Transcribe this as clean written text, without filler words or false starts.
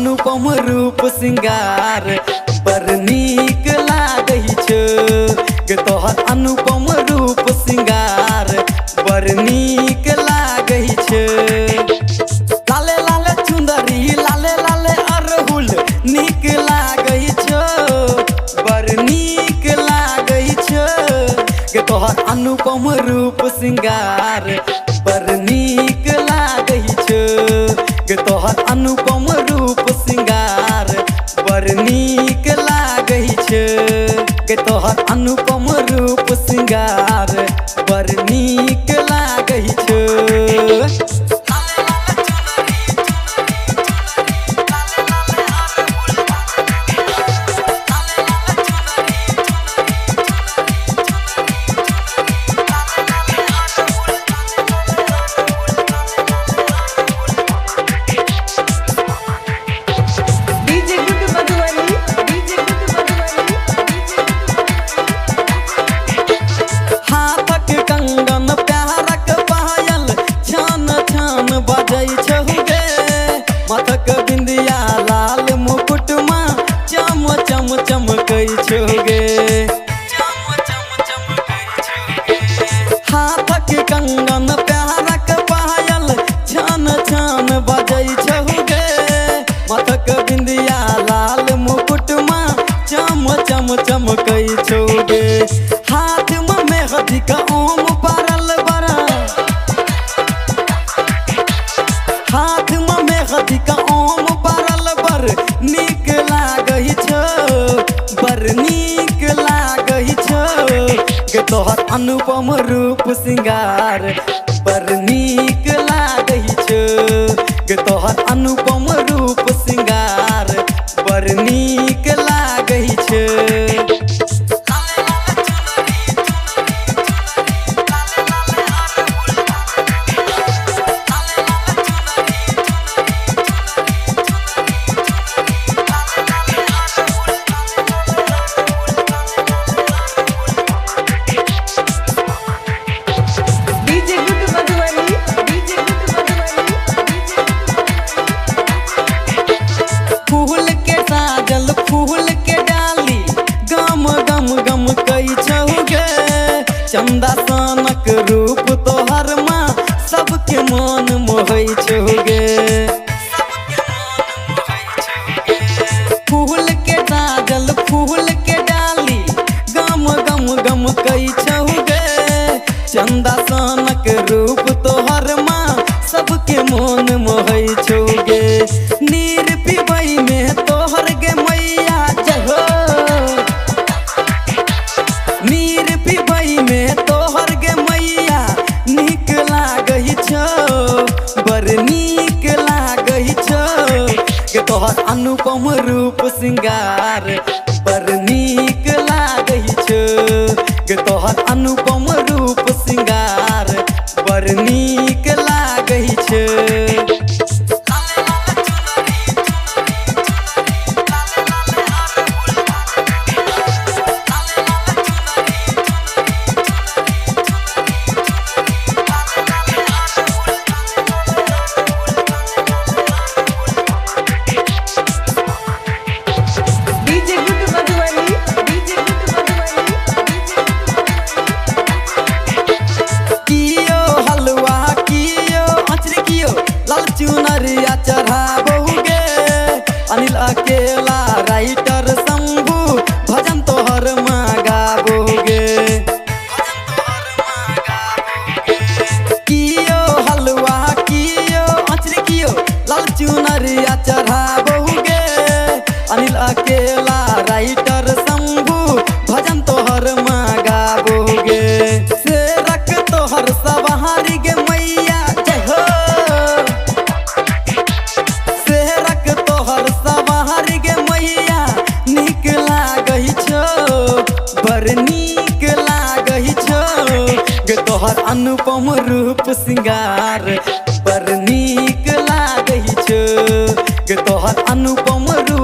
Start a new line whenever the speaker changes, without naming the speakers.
अनुपम रूप सिंगार बड़ नीक लागै छौ गे तोहर अनुपम रूप सिंगार बड़ नीक लागै छौ। लाले लाले चुंदरी लाले लाले अरहुल नीक लागै छौ बड़ नीक लागै छौ गे तोहर अनुपम रूप सिंगार बड़ नीक लागै छौ गे तोहर अनुपम रूप सिंगार बड़ नीक लागै छौ गे तोहर अनुपम रूप सिंगार बड़ नीक लागै छौ। मथक बिंदिया लाल मुकुटमा चम चम चमकै छौ गे हाथक कंगन प्यारक पायल छन छन बजै छौ गे मथक बिंदिया लाल मुकुटमा चम चम चमकै छौ गे हाथ में मेहंदी का ओम पारल बड़ा हाथ में मेहंदी का ओम पारल बड़ नीक लागै छौ बड़ नीक लागै छौ गे तोहर अनुपम रूप सिंगार बड़ नीक लागै छौ गे तोहर अनुपम रूप सिंगार बड़ नीक लागै छौ। फूल के साजल फूल के डाली गम गम गम कई छौ गे चंदा सनक रूप तोहर माँ सबके मन मोहै छौ गे फूल के साजल फूल के डाली गम गम गम कई छौ गे चंदा सनक रूप तोहर माँ सबके मन मोहै छौ गे नीर पिबै में तोहर गे मैया जहो नीर पिबै में तोहर गे मैया नीक लागै छौ बड़ नीक लागै छौ गे तोहर अनुपम रूप सिंगार बड़ नीक लागै छौ गे तोहर अनुपम रूप सिंगार बड़ नीक लागै छौ। चुनरिया चढ़ाबहु गे अनिल अकेला राइटर शंभू भजन तोहर मागाबहु गे कियो हलवा कियो अचरी कियो लाल चुनरिया चढ़ाबहु गे अनिल अकेला राइटर शंभू भजन तोहर मागाबहु गे शेरक तोहर सवारी गे मैया जय हो बड़ नीक लागै छौ गे तोहर अनुपम रूप सिंगार बड़ नीक लागै छौ गे तोहर अनुपम रूप